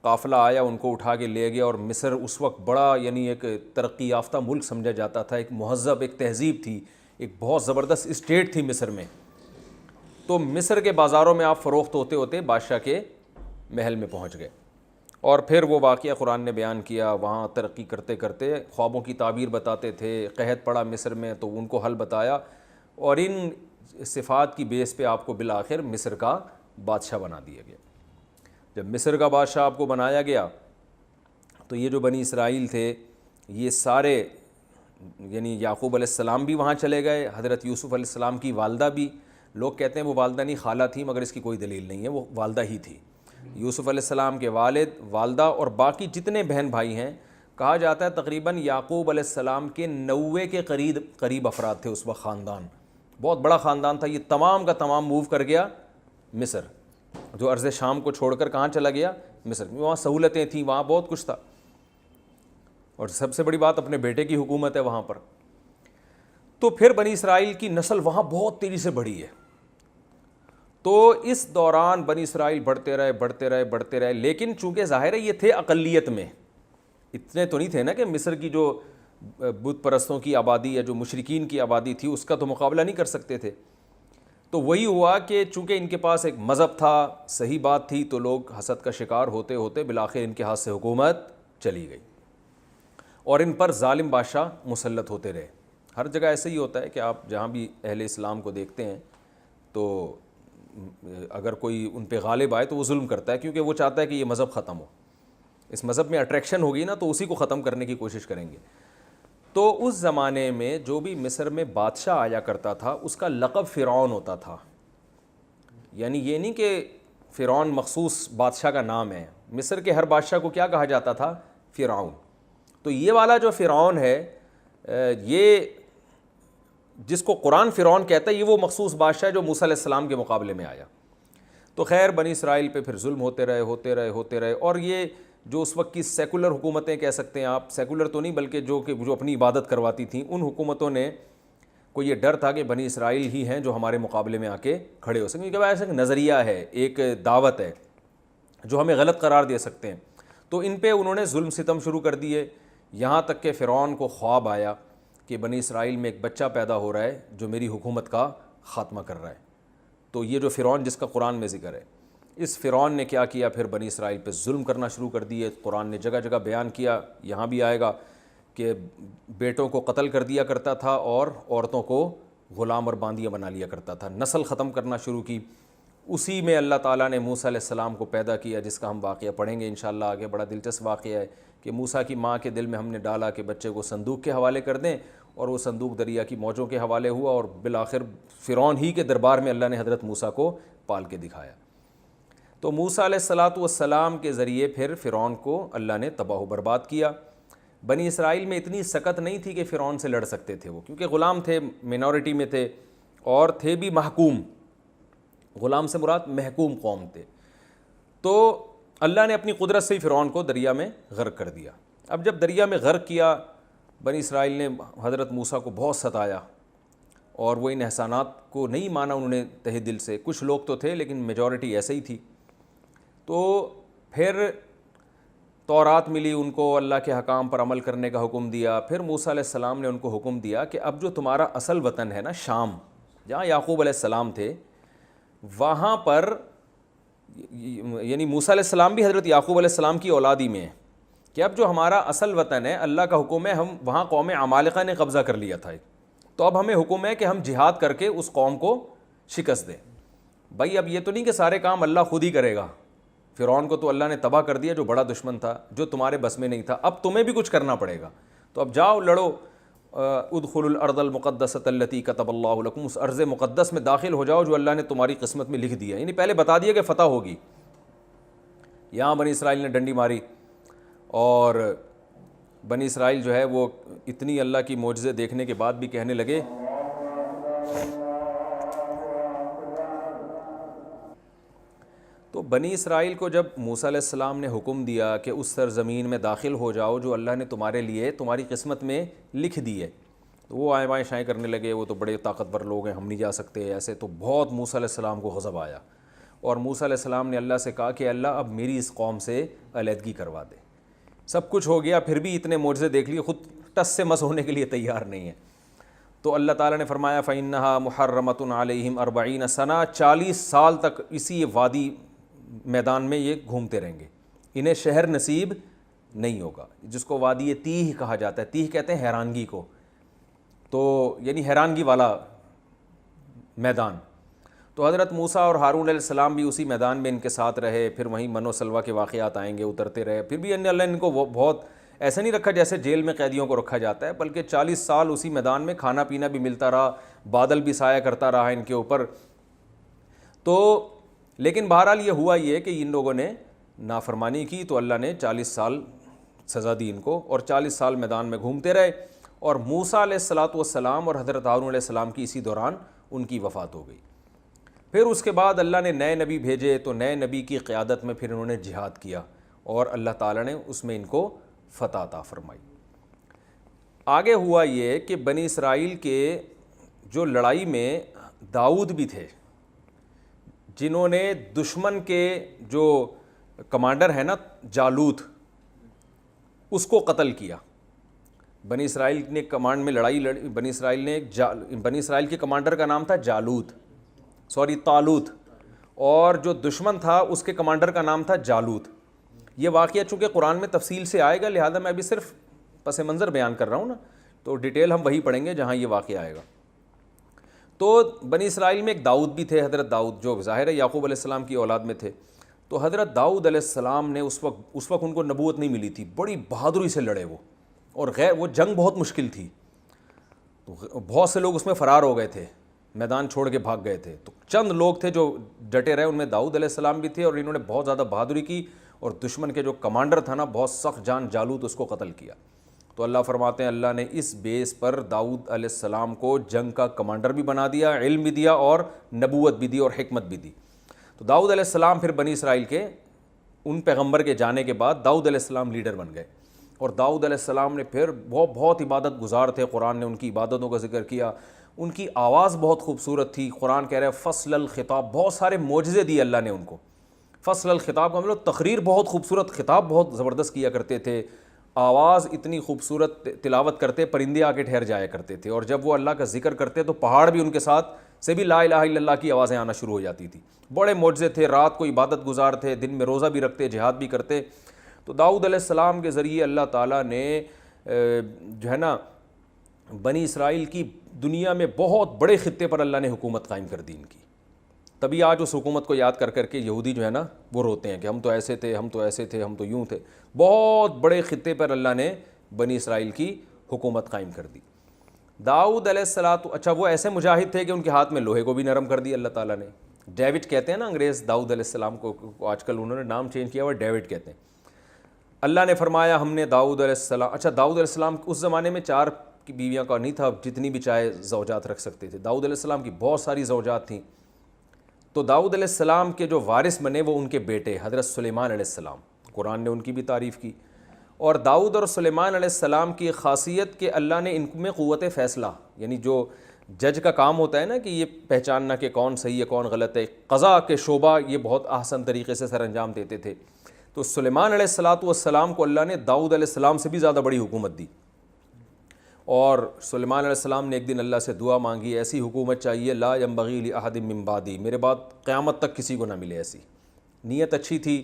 قافلہ آیا, ان کو اٹھا کے لے گیا, اور مصر اس وقت بڑا یعنی ایک ترقی یافتہ ملک سمجھا جاتا تھا, ایک مہذب, ایک تہذیب تھی, ایک بہت زبردست اسٹیٹ تھی مصر میں. تو مصر کے بازاروں میں آپ فروخت ہوتے ہوتے بادشاہ کے محل میں پہنچ گئے, اور پھر وہ واقعہ قرآن نے بیان کیا. وہاں ترقی کرتے کرتے خوابوں کی تعبیر بتاتے تھے, قحط پڑا مصر میں تو ان کو حل بتایا, اور ان صفات کی بیس پہ آپ کو بالآخر مصر کا بادشاہ بنا دیا گیا. جب مصر کا بادشاہ آپ کو بنایا گیا تو یہ جو بنی اسرائیل تھے یہ سارے, یعنی یعقوب علیہ السلام بھی وہاں چلے گئے, حضرت یوسف علیہ السلام کی والدہ بھی, لوگ کہتے ہیں وہ والدہ نہیں خالہ تھی, مگر اس کی کوئی دلیل نہیں ہے, وہ والدہ ہی تھی. یوسف علیہ السلام کے والد, والدہ اور باقی جتنے بہن بھائی ہیں, کہا جاتا ہے تقریباً یعقوب علیہ السلام کے 90 کے قریب افراد تھے اس وقت. خاندان بہت بڑا خاندان تھا. یہ تمام کا تمام موو کر گیا مصر, جو ارض شام کو چھوڑ کر کہاں چلا گیا؟ مصر. وہاں سہولتیں تھیں, وہاں بہت کچھ تھا, اور سب سے بڑی بات اپنے بیٹے کی حکومت ہے وہاں پر. تو پھر بنی اسرائیل کی نسل وہاں بہت تیزی سے بڑھی ہے. تو اس دوران بنی اسرائیل بڑھتے رہے, لیکن چونکہ ظاہر ہے یہ تھے اقلیت میں, اتنے تو نہیں تھے نا کہ مصر کی جو بت پرستوں کی آبادی یا جو مشرکین کی آبادی تھی اس کا تو مقابلہ نہیں کر سکتے تھے. تو وہی ہوا کہ چونکہ ان کے پاس ایک مذہب تھا, صحیح بات تھی, تو لوگ حسد کا شکار ہوتے ہوتے بالآخر ان کے ہاتھ سے حکومت چلی گئی, اور ان پر ظالم بادشاہ مسلط ہوتے رہے. ہر جگہ ایسے ہی ہوتا ہے کہ آپ جہاں بھی اہل اسلام کو دیکھتے ہیں تو اگر کوئی ان پہ غالب آئے تو وہ ظلم کرتا ہے, کیونکہ وہ چاہتا ہے کہ یہ مذہب ختم ہو. اس مذہب میں اٹریکشن ہوگی نا, تو اسی کو ختم کرنے کی کوشش کریں گے. تو اس زمانے میں جو بھی مصر میں بادشاہ آیا کرتا تھا اس کا لقب فرعون ہوتا تھا. یعنی یہ نہیں کہ فرعون مخصوص بادشاہ کا نام ہے, مصر کے ہر بادشاہ کو کیا کہا جاتا تھا؟ فرعون. تو یہ والا جو فرعون ہے, یہ جس کو قرآن فرعون کہتا ہے, یہ وہ مخصوص بادشاہ ہے جو موسیٰ علیہ السلام کے مقابلے میں آیا. تو خیر بنی اسرائیل پہ پھر ظلم ہوتے رہے, اور یہ جو اس وقت کی سیکولر حکومتیں کہہ سکتے ہیں آپ, سیکولر تو نہیں بلکہ جو اپنی عبادت کرواتی تھیں, ان حکومتوں نے کو یہ ڈر تھا کہ بنی اسرائیل ہی ہیں جو ہمارے مقابلے میں آ کے کھڑے ہو سکیں, کیونکہ ایسا ایک نظریہ ہے, ایک دعوت ہے جو ہمیں غلط قرار دے سکتے ہیں. تو ان پہ انہوں نے ظلم ستم شروع کر دیے, یہاں تک کہ فرعون کو خواب آیا کہ بنی اسرائیل میں ایک بچہ پیدا ہو رہا ہے جو میری حکومت کا خاتمہ کر رہا ہے. تو یہ جو فرعون جس کا قرآن میں ذکر ہے, اس فرعون نے کیا کیا؟ پھر بنی اسرائیل پہ ظلم کرنا شروع کر دیے. قرآن نے جگہ جگہ بیان کیا, یہاں بھی آئے گا کہ بیٹوں کو قتل کر دیا کرتا تھا اور عورتوں کو غلام اور باندیاں بنا لیا کرتا تھا, نسل ختم کرنا شروع کی. اسی میں اللہ تعالیٰ نے موسیٰ علیہ السلام کو پیدا کیا, جس کا ہم واقعہ پڑھیں گے انشاءاللہ آگے. بڑا دلچسپ واقعہ ہے کہ موسیٰ کی ماں کے دل میں ہم نے ڈالا کہ بچے کو صندوق کے حوالے کر دیں, اور وہ صندوق دریا کی موجوں کے حوالے ہوا, اور بالآخر فرعون ہی کے دربار میں اللہ نے حضرت موسیٰ کو پال کے دکھایا. تو موسیٰ علیہ السلام کے ذریعے پھر فرعون کو اللہ نے تباہ و برباد کیا. بنی اسرائیل میں اتنی سکت نہیں تھی کہ فرعون سے لڑ سکتے تھے وہ, کیونکہ غلام تھے, مینورٹی میں تھے, اور تھے بھی محکوم. غلام سے مراد محکوم قوم تھے. تو اللہ نے اپنی قدرت سے ہی فرعون کو دریا میں غرق کر دیا. اب جب دریا میں غرق کیا, بنی اسرائیل نے حضرت موسیٰ کو بہت ستایا, اور وہ ان احسانات کو نہیں مانا انہوں نے تہ دل سے. کچھ لوگ تو تھے لیکن میجورٹی ایسے ہی تھی. تو پھر تورات ملی ان کو, اللہ کے حکام پر عمل کرنے کا حکم دیا. پھر موسیٰ علیہ السلام نے ان کو حکم دیا کہ اب جو تمہارا اصل وطن ہے نا شام, جہاں یعقوب علیہ السلام تھے, وہاں پر, یعنی موسیٰ علیہ السلام بھی حضرت یعقوب علیہ السلام کی اولادی میں ہیں, کہ اب جو ہمارا اصل وطن ہے, اللہ کا حکم ہے, ہم وہاں قوم عمالقہ نے قبضہ کر لیا تھا, تو اب ہمیں حکم ہے کہ ہم جہاد کر کے اس قوم کو شکست دیں. بھائی اب یہ تو نہیں کہ سارے کام اللہ خود ہی کرے گا. فرعون کو تو اللہ نے تباہ کر دیا جو بڑا دشمن تھا, جو تمہارے بس میں نہیں تھا. اب تمہیں بھی کچھ کرنا پڑے گا. تو اب جاؤ لڑو, ادخلوا الارض المقدسۃ التي كتب اللہ لکم, اس ارض مقدس میں داخل ہو جاؤ جو اللہ نے تمہاری قسمت میں لکھ دیا. یعنی پہلے بتا دیا کہ فتح ہوگی. یہاں بنی اسرائیل نے ڈنڈی ماری, اور بنی اسرائیل جو ہے وہ اتنی اللہ کی معجزے دیکھنے کے بعد بھی کہنے لگے تو بنی اسرائیل کو جب موسیٰ علیہ السلام نے حکم دیا کہ اس سرزمین میں داخل ہو جاؤ جو اللہ نے تمہارے لیے تمہاری قسمت میں لکھ دی ہے, تو وہ آئیں بائیں شائیں کرنے لگے, وہ تو بڑے طاقتور لوگ ہیں, ہم نہیں جا سکتے ایسے. تو بہت موسیٰ علیہ السلام کو غضب آیا, اور موسیٰ علیہ السلام نے اللہ سے کہا کہ اللہ اب میری اس قوم سے علیحدگی کروا دے. سب کچھ ہو گیا, پھر بھی اتنے معجزے دیکھ لیے, خود ٹس سے مس ہونے کے لیے تیار نہیں ہے. تو اللہ تعالیٰ نے فرمایا فَإِنَّهَا مُحَرَّمَةٌ عَلَيْهِمْ 40 سنہ, 40 سال تک اسی وادی میدان میں یہ گھومتے رہیں گے, انہیں شہر نصیب نہیں ہوگا, جس کو وادی تیہ کہا جاتا ہے. تیہ کہتے ہیں حیرانگی کو, تو یعنی حیرانگی والا میدان. تو حضرت موسیٰ اور ہارون علیہ السلام بھی اسی میدان میں ان کے ساتھ رہے. پھر وہیں من و سلوہ کے واقعات آئیں گے, اترتے رہے. پھر بھی اللہ نے ان کو بہت ایسے نہیں رکھا جیسے جیل میں قیدیوں کو رکھا جاتا ہے, بلکہ 40 سال اسی میدان میں کھانا پینا بھی ملتا رہا, بادل بھی سایہ کرتا رہا ان کے اوپر. تو لیکن بہرحال یہ ہوا یہ کہ ان لوگوں نے نافرمانی کی, تو اللہ نے 40 سال سزا دی ان کو, اور 40 سال میدان میں گھومتے رہے. اور موسیٰ علیہ السلام اور حضرت ہارون علیہ السلام کی اسی دوران ان کی وفات ہو گئی. پھر اس کے بعد اللہ نے نئے نبی بھیجے, تو نئے نبی کی قیادت میں پھر انہوں نے جہاد کیا, اور اللہ تعالیٰ نے اس میں ان کو فتح عطا فرمائی. آگے ہوا یہ کہ بنی اسرائیل کے جو لڑائی میں داؤد بھی تھے, جنہوں نے دشمن کے جو کمانڈر ہے نا جالوت, اس کو قتل کیا. بنی اسرائیل نے کمانڈ میں لڑائی لڑی. بنی اسرائیل کے کمانڈر کا نام تھا طالوت, اور جو دشمن تھا اس کے کمانڈر کا نام تھا جالوت. یہ واقعہ چونکہ قرآن میں تفصیل سے آئے گا, لہذا میں ابھی صرف پس منظر بیان کر رہا ہوں نا, تو ڈیٹیل ہم وہی پڑھیں گے جہاں یہ واقعہ آئے گا. تو بنی اسرائیل میں ایک داؤد بھی تھے, حضرت داؤد, جو ظاہر ہے یعقوب علیہ السلام کی اولاد میں تھے. تو حضرت داؤد علیہ السلام نے اس وقت ان کو نبوت نہیں ملی تھی, بڑی بہادری سے لڑے وہ, اور وہ جنگ بہت مشکل تھی. تو بہت سے لوگ اس میں فرار ہو گئے تھے, میدان چھوڑ کے بھاگ گئے تھے. تو چند لوگ تھے جو ڈٹے رہے, ان میں داؤد علیہ السلام بھی تھے, اور انہوں نے بہت زیادہ بہادری کی, اور دشمن کے جو کمانڈر تھا نا بہت سخت جان جالوت, اس کو قتل کیا. تو اللہ فرماتے ہیں اللہ نے اس بیس پر داؤد علیہ السلام کو جنگ کا کمانڈر بھی بنا دیا, علم بھی دیا, اور نبوت بھی دی, اور حکمت بھی دی. تو داؤد علیہ السلام پھر بنی اسرائیل کے ان پیغمبر کے جانے کے بعد داؤد علیہ السلام لیڈر بن گئے. اور داؤد علیہ السلام نے پھر بہت عبادت گزار تھے. قرآن نے ان کی عبادتوں کا ذکر کیا. ان کی آواز بہت خوبصورت تھی. قرآن کہہ رہا ہے فصل الخطاب, بہت سارے معجزے دیے اللہ نے ان کو. فصل الخطاب کا مطلب تقریر, بہت خوبصورت خطاب, بہت زبردست کیا کرتے تھے. آواز اتنی خوبصورت, تلاوت کرتے پرندے آ کے ٹھہر جایا کرتے تھے, اور جب وہ اللہ کا ذکر کرتے تو پہاڑ بھی ان کے ساتھ سے بھی لا الہ الا اللہ کی آوازیں آنا شروع ہو جاتی تھی. بڑے معجزے تھے. رات کو عبادت گزار تھے, دن میں روزہ بھی رکھتے, جہاد بھی کرتے. تو داؤد علیہ السلام کے ذریعے اللہ تعالیٰ نے جو ہے نا بنی اسرائیل کی دنیا میں بہت بڑے خطے پر اللہ نے حکومت قائم کر دی ان کی. تبھی آج اس حکومت کو یاد کر کر کے یہودی جو ہے نا وہ روتے ہیں کہ ہم تو ایسے تھے, ہم تو ایسے تھے, ہم تو یوں تھے. بہت بڑے خطے پر اللہ نے بنی اسرائیل کی حکومت قائم کر دی. داؤد علیہ السلام, اچھا وہ ایسے مجاہد تھے کہ ان کے ہاتھ میں لوہے کو بھی نرم کر دیا اللہ تعالیٰ نے. ڈیوڈ کہتے ہیں نا انگریز داؤد علیہ السلام کو, آج کل انہوں نے نام چینج کیا ہوا, ڈیوڈ کہتے ہیں. اللہ نے فرمایا ہم نے داؤد علیہ السلام, اچھا داؤد علیہ السلام اس زمانے میں 4 کی بیویاں کا نہیں تھا, جتنی بھی چاہے زوجات رکھ سکتے تھے. داؤد علیہ السلام کی بہت ساری زوجات تھیں. تو داؤد علیہ السلام کے جو وارث بنے وہ ان کے بیٹے حضرت سلیمان علیہ السلام. قرآن نے ان کی بھی تعریف کی. اور داؤد اور سلیمان علیہ السلام کی خاصیت کہ اللہ نے ان میں قوت فیصلہ, یعنی جو جج کا کام ہوتا ہے نا کہ یہ پہچاننا کہ کون صحیح ہے کون غلط ہے, قضا کے شعبہ یہ بہت احسن طریقے سے سر انجام دیتے تھے. تو سلیمان علیہ السلام کو اللہ نے داؤد علیہ السلام سے بھی زیادہ بڑی حکومت دی. اور سلیمان علیہ السلام نے ایک دن اللہ سے دعا مانگی, ایسی حکومت چاہیے لا ینبغی لأحد من بعدی, میرے بعد قیامت تک کسی کو نہ ملے ایسی. نیت اچھی تھی,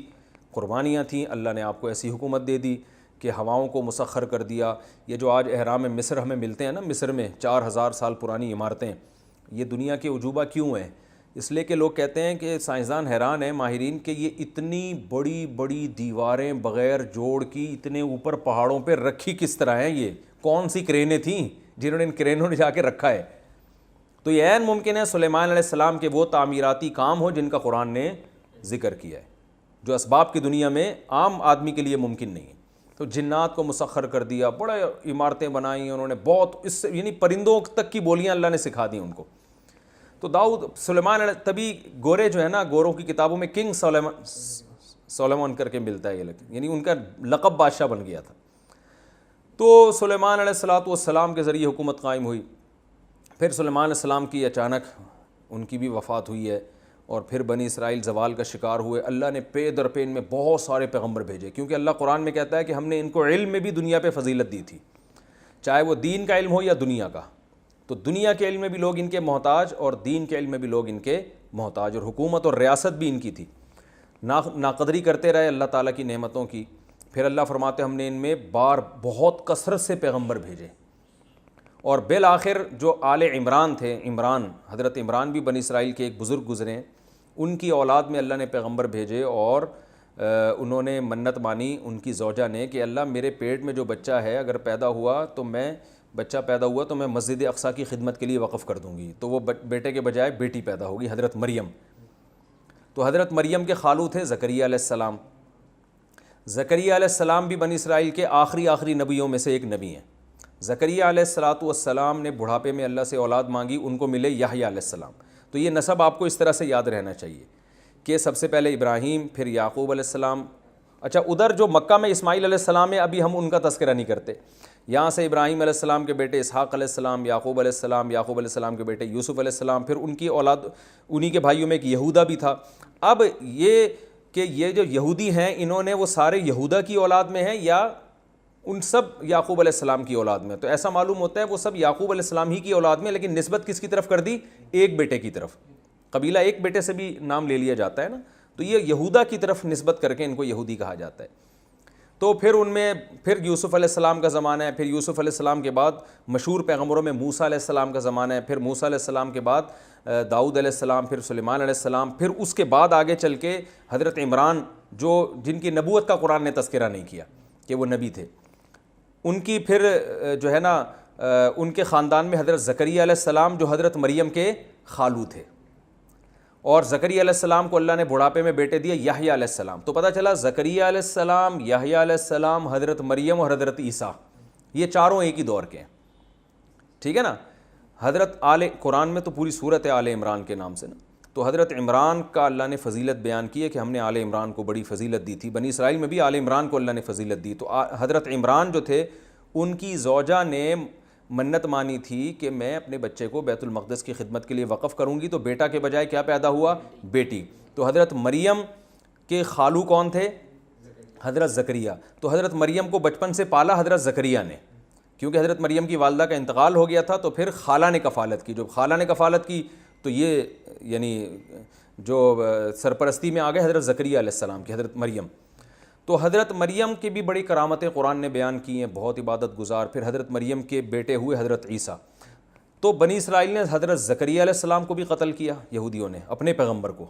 قربانیاں تھیں, اللہ نے آپ کو ایسی حکومت دے دی کہ ہواؤں کو مسخر کر دیا. یہ جو آج احرام مصر ہمیں ملتے ہیں نا, مصر میں 4000 سال پرانی عمارتیں, یہ دنیا کے عجوبہ کیوں ہیں؟ اس لیے کہ لوگ کہتے ہیں کہ سائنسدان حیران ہیں ماہرین کہ یہ اتنی بڑی بڑی دیواریں بغیر جوڑ کی اتنے اوپر پہاڑوں پہ رکھی کس طرح ہیں, یہ کون سی کرینیں تھیں جنہوں نے ان کرینوں نے جا کے رکھا ہے. تو یہ عین ممکن ہے سلیمان علیہ السلام کے وہ تعمیراتی کام ہو جن کا قرآن نے ذکر کیا ہے, جو اسباب کی دنیا میں عام آدمی کے لیے ممکن نہیں ہے. تو جنات کو مسخر کر دیا, بڑے عمارتیں بنائیں انہوں نے, بہت اس یعنی پرندوں تک کی بولیاں اللہ نے سکھا دی ان کو. تو داؤد سلیمان علیہ, تبھی گورے جو ہے نا, گوروں کی کتابوں میں کنگ سلیمان کر کے ملتا ہے یہ, یعنی ان کا لقب بادشاہ بن گیا تھا. تو سلیمان علیہ السلام کے ذریعے حکومت قائم ہوئی. پھر سلیمان علیہ السلام کی اچانک ان کی بھی وفات ہوئی ہے, اور پھر بنی اسرائیل زوال کا شکار ہوئے. اللہ نے پے در پے ان میں بہت سارے پیغمبر بھیجے, کیونکہ اللہ قرآن میں کہتا ہے کہ ہم نے ان کو علم میں بھی دنیا پہ فضیلت دی تھی, چاہے وہ دین کا علم ہو یا دنیا کا. تو دنیا کے علم میں بھی لوگ ان کے محتاج اور دین کے علم میں بھی لوگ ان کے محتاج, اور حکومت اور ریاست بھی ان کی تھی. ناقدری کرتے رہے اللہ تعالیٰ کی نعمتوں کی. پھر اللہ فرماتے ہم نے ان میں بہت کثرت سے پیغمبر بھیجے. اور بالآخر جو آل عمران تھے, حضرت عمران بھی بنی اسرائیل کے ایک بزرگ گزرے ہیں, ان کی اولاد میں اللہ نے پیغمبر بھیجے, اور انہوں نے منت مانی ان کی زوجہ نے کہ اللہ میرے پیٹ میں جو بچہ ہے اگر بچہ پیدا ہوا تو میں مسجد اقصیٰ کی خدمت کے لیے وقف کر دوں گی. تو وہ بیٹے کے بجائے بیٹی پیدا ہوگی, حضرت مریم. تو حضرت مریم کے خالو تھے زکریا علیہ السلام. زکریا علیہ السلام بھی بنی اسرائیل کے آخری نبیوں میں سے ایک نبی ہیں. زکریا علیہ السلام نے بڑھاپے میں اللہ سے اولاد مانگی, ان کو ملے یحییٰ علیہ السلام. تو یہ نسب آپ کو اس طرح سے یاد رہنا چاہیے کہ سب سے پہلے ابراہیم, پھر یعقوب علیہ السلام. اچھا, ادھر جو مکہ میں اسماعیل علیہ السلام ہے ابھی ہم ان کا تذکرہ نہیں کرتے. یہاں سے ابراہیم علیہ السلام کے بیٹے اسحاق علیہ السلام, یعقوب علیہ السلام کے بیٹے یوسف علیہ السلام, پھر ان کی اولاد انہی کے بھائیوں میں ایک یہودا بھی تھا. اب یہ جو یہودی ہیں انہوں نے وہ سارے یہودا کی اولاد میں ہیں یا ان سب یعقوب علیہ السلام کی اولاد میں؟ تو ایسا معلوم ہوتا ہے وہ سب یعقوب علیہ السلام ہی کی اولاد میں, لیکن نسبت کس کی طرف کر دی؟ ایک بیٹے کی طرف. قبیلہ ایک بیٹے سے بھی نام لے لیا جاتا ہے نا, تو یہ یہودا کی طرف نسبت کر کے ان کو یہودی کہا جاتا ہے. تو پھر ان میں پھر یوسف علیہ السلام کا زمانہ ہے, پھر یوسف علیہ السلام کے بعد مشہور پیغمبروں میں موسیٰ علیہ السلام کا زمانہ ہے, پھر موسیٰ علیہ السلام کے بعد داؤد علیہ السلام, پھر سلیمان علیہ السلام, پھر اس کے بعد آگے چل کے حضرت عمران جن کی نبوت کا قرآن نے تذکرہ نہیں کیا کہ وہ نبی تھے, ان کی پھر جو ہے نا ان کے خاندان میں حضرت زکریا علیہ السلام جو حضرت مریم کے خالو تھے, اور زکریا علیہ السلام کو اللہ نے بڑھاپے میں بیٹے دیے یحییٰ علیہ السلام. تو پتہ چلا زکریا علیہ السلام, یحییٰ علیہ السلام, حضرت مریم اور حضرت عیسیٰ, یہ چاروں ایک ہی دور کے ہیں. ٹھیک ہے نا. قرآن میں تو پوری صورت ہے آل عمران کے نام سے نا. تو حضرت عمران کا اللہ نے فضیلت بیان کی ہے کہ ہم نے آل عمران کو بڑی فضیلت دی تھی. بنی اسرائیل میں بھی آل عمران کو اللہ نے فضیلت دی. تو حضرت عمران جو تھے ان کی زوجہ نے منت مانی تھی کہ میں اپنے بچے کو بیت المقدس کی خدمت کے لیے وقف کروں گی, تو بیٹا کے بجائے کیا پیدا ہوا؟ بیٹی. تو حضرت مریم کے خالو کون تھے؟ حضرت زکریا. تو حضرت مریم کو بچپن سے پالا حضرت زکریا نے, کیونکہ حضرت مریم کی والدہ کا انتقال ہو گیا تھا, تو پھر خالہ نے کفالت کی. جو خالہ نے کفالت کی تو یہ یعنی جو سرپرستی میں آ گئے حضرت زکریا علیہ السلام کی, حضرت مریم. تو حضرت مریم کی بھی بڑی کرامتیں قرآن نے بیان کی ہیں, بہت عبادت گزار. پھر حضرت مریم کے بیٹے ہوئے حضرت عیسیٰ. تو بنی اسرائیل نے حضرت زکریا علیہ السلام کو بھی قتل کیا, یہودیوں نے اپنے پیغمبر کو,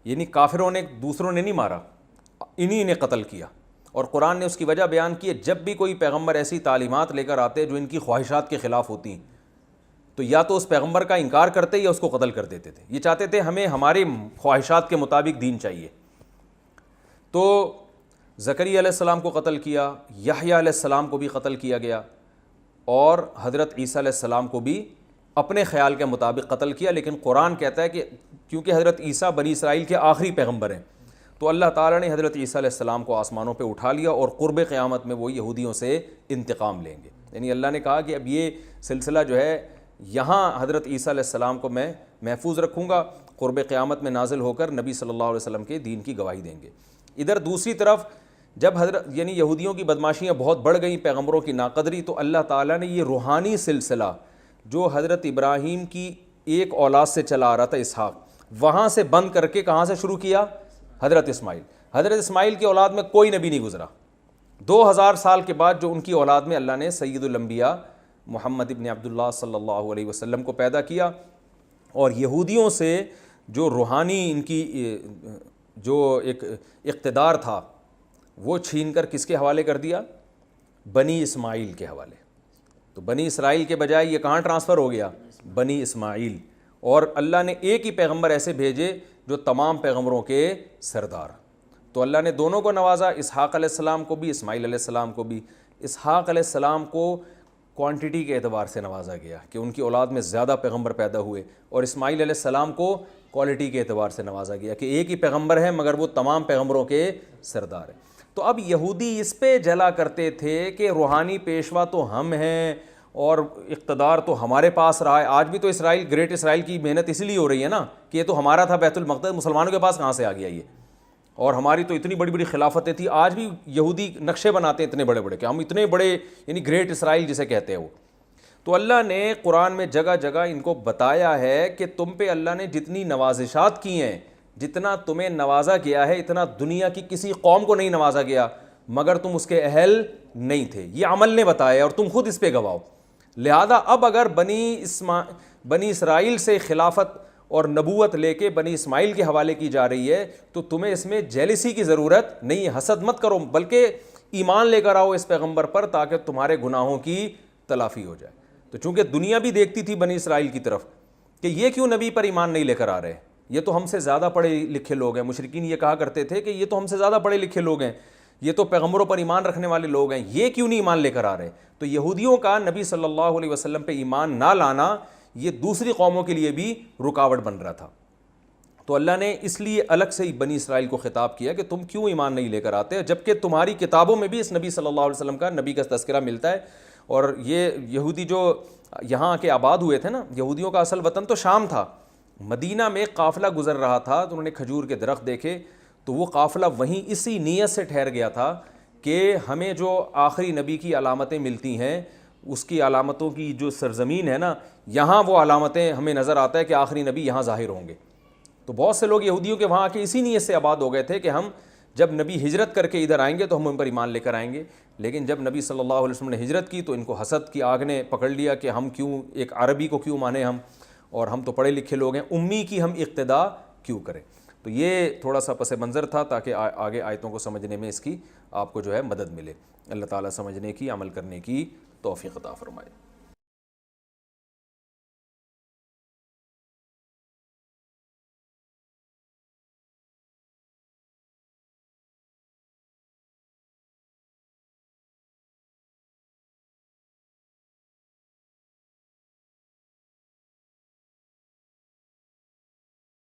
یعنی کافروں نے دوسروں نے نہیں مارا, انہی نے قتل کیا. اور قرآن نے اس کی وجہ بیان کی ہے, جب بھی کوئی پیغمبر ایسی تعلیمات لے کر آتے جو ان کی خواہشات کے خلاف ہوتی ہیں تو یا تو اس پیغمبر کا انکار کرتے یا اس کو قتل کر دیتے تھے. یہ چاہتے تھے ہمیں ہماری خواہشات کے مطابق دین چاہیے. تو زکریا علیہ السلام کو قتل کیا, یحییٰ علیہ السلام کو بھی قتل کیا گیا, اور حضرت عیسیٰ علیہ السلام کو بھی اپنے خیال کے مطابق قتل کیا. لیکن قرآن کہتا ہے کہ کیونکہ حضرت عیسیٰ بنی اسرائیل کے آخری پیغمبر ہیں تو اللہ تعالیٰ نے حضرت عیسیٰ علیہ السلام کو آسمانوں پہ اٹھا لیا, اور قرب قیامت میں وہ یہودیوں سے انتقام لیں گے. یعنی اللہ نے کہا کہ اب یہ سلسلہ جو ہے یہاں حضرت عیسیٰ علیہ السلام کو میں محفوظ رکھوں گا, قرب قیامت میں نازل ہو کر نبی صلی اللہ علیہ وسلم کے دین کی گواہی دیں گے. ادھر دوسری طرف جب یعنی یہودیوں کی بدماشیاں بہت بڑھ گئیں, پیغمبروں کی ناقدری, تو اللہ تعالیٰ نے یہ روحانی سلسلہ جو حضرت ابراہیم کی ایک اولاد سے چلا آ رہا تھا اسحاق, وہاں سے بند کر کے کہاں سے شروع کیا؟ حضرت اسماعیل. حضرت اسماعیل کی اولاد میں کوئی نبی نہیں گزرا. 2000 سال کے بعد جو ان کی اولاد میں اللہ نے سید الانبیاء محمد ابن عبداللہ صلی اللہ علیہ وسلم کو پیدا کیا, اور یہودیوں سے جو روحانی ان کی جو ایک اقتدار تھا وہ چھین کر کس کے حوالے کر دیا؟ بنی اسماعیل کے حوالے. تو بنی اسرائیل کے بجائے یہ کہاں ٹرانسفر ہو گیا؟ بنی اسماعیل. اور اللہ نے ایک ہی پیغمبر ایسے بھیجے جو تمام پیغمبروں کے سردار. تو اللہ نے دونوں کو نوازا, اسحاق علیہ السلام کو بھی, اسماعیل علیہ السلام کو بھی. اسحاق علیہ السلام کو کوانٹٹی کے اعتبار سے نوازا گیا کہ ان کی اولاد میں زیادہ پیغمبر پیدا ہوئے, اور اسماعیل علیہ السلام کو کوالٹی کے اعتبار سے نوازا گیا کہ ایک ہی پیغمبر ہے مگر وہ تمام پیغمبروں کے سردار ہیں. تو اب یہودی اس پہ جلا کرتے تھے کہ روحانی پیشوا تو ہم ہیں اور اقتدار تو ہمارے پاس رہا ہے. آج بھی تو اسرائیل, گریٹ اسرائیل کی محنت اس لیے ہو رہی ہے نا کہ یہ تو ہمارا تھا بیت المقدس, مسلمانوں کے پاس کہاں سے آ گیا یہ, اور ہماری تو اتنی بڑی بڑی خلافتیں تھیں. آج بھی یہودی نقشے بناتے ہیں اتنے بڑے بڑے کہ ہم اتنے بڑے, یعنی گریٹ اسرائیل جسے کہتے ہیں وہ. تو اللہ نے قرآن میں جگہ جگہ ان کو بتایا ہے کہ تم پہ اللہ نے جتنی نوازشات کی ہیں, جتنا تمہیں نوازا گیا ہے, اتنا دنیا کی کسی قوم کو نہیں نوازا گیا, مگر تم اس کے اہل نہیں تھے. یہ عمل نے بتایا اور تم خود اس پہ گواہ. لہذا اب اگر بنی اسرائیل سے خلافت اور نبوت لے کے بنی اسماعیل کے حوالے کی جا رہی ہے تو تمہیں اس میں جیلسی کی ضرورت نہیں ہے. حسد مت کرو, بلکہ ایمان لے کر آؤ اس پیغمبر پر تاکہ تمہارے گناہوں کی تلافی ہو جائے. تو چونکہ دنیا بھی دیکھتی تھی بنی اسرائیل کی طرف کہ یہ کیوں نبی پر ایمان نہیں لے کر آ رہے, یہ تو ہم سے زیادہ پڑھے لکھے لوگ ہیں. مشرکین یہ کہا کرتے تھے کہ یہ تو ہم سے زیادہ پڑھے لکھے لوگ ہیں, یہ تو پیغمبروں پر ایمان رکھنے والے لوگ ہیں, یہ کیوں نہیں ایمان لے کر آ رہے. تو یہودیوں کا نبی صلی اللہ علیہ وسلم پہ ایمان نہ لانا یہ دوسری قوموں کے لیے بھی رکاوٹ بن رہا تھا. تو اللہ نے اس لیے الگ سے ہی بنی اسرائیل کو خطاب کیا کہ تم کیوں ایمان نہیں لے کر آتے, جبکہ تمہاری کتابوں میں بھی اس نبی صلی اللہ علیہ وسلم کا, نبی کا تذکرہ ملتا ہے. اور یہ یہودی جو یہاں کے آباد ہوئے تھے نا, یہودیوں کا اصل وطن تو شام تھا. مدینہ میں قافلہ گزر رہا تھا تو انہوں نے کھجور کے درخت دیکھے, تو وہ قافلہ وہیں اسی نیت سے ٹھہر گیا تھا کہ ہمیں جو آخری نبی کی علامتیں ملتی ہیں, اس کی علامتوں کی جو سرزمین ہے نا, یہاں وہ علامتیں ہمیں نظر آتا ہے کہ آخری نبی یہاں ظاہر ہوں گے. تو بہت سے لوگ یہودیوں کے وہاں آ کے اسی نیت سے آباد ہو گئے تھے کہ ہم جب نبی ہجرت کر کے ادھر آئیں گے تو ہم ان پر ایمان لے کر آئیں گے. لیکن جب نبی صلی اللہ علیہ وسلم نے ہجرت کی تو ان کو حسد کی آگ نے پکڑ لیا کہ ہم کیوں ایک عربی کو کیوں مانیں ہم, اور ہم تو پڑھے لکھے لوگ ہیں, امی کی ہم اقتدا کیوں کریں. تو یہ تھوڑا سا پس منظر تھا تاکہ آگے آیتوں کو سمجھنے میں اس کی آپ کو جو ہے مدد ملے. اللہ تعالیٰ سمجھنے کی, عمل کرنے کی توفیق عطا فرمائے.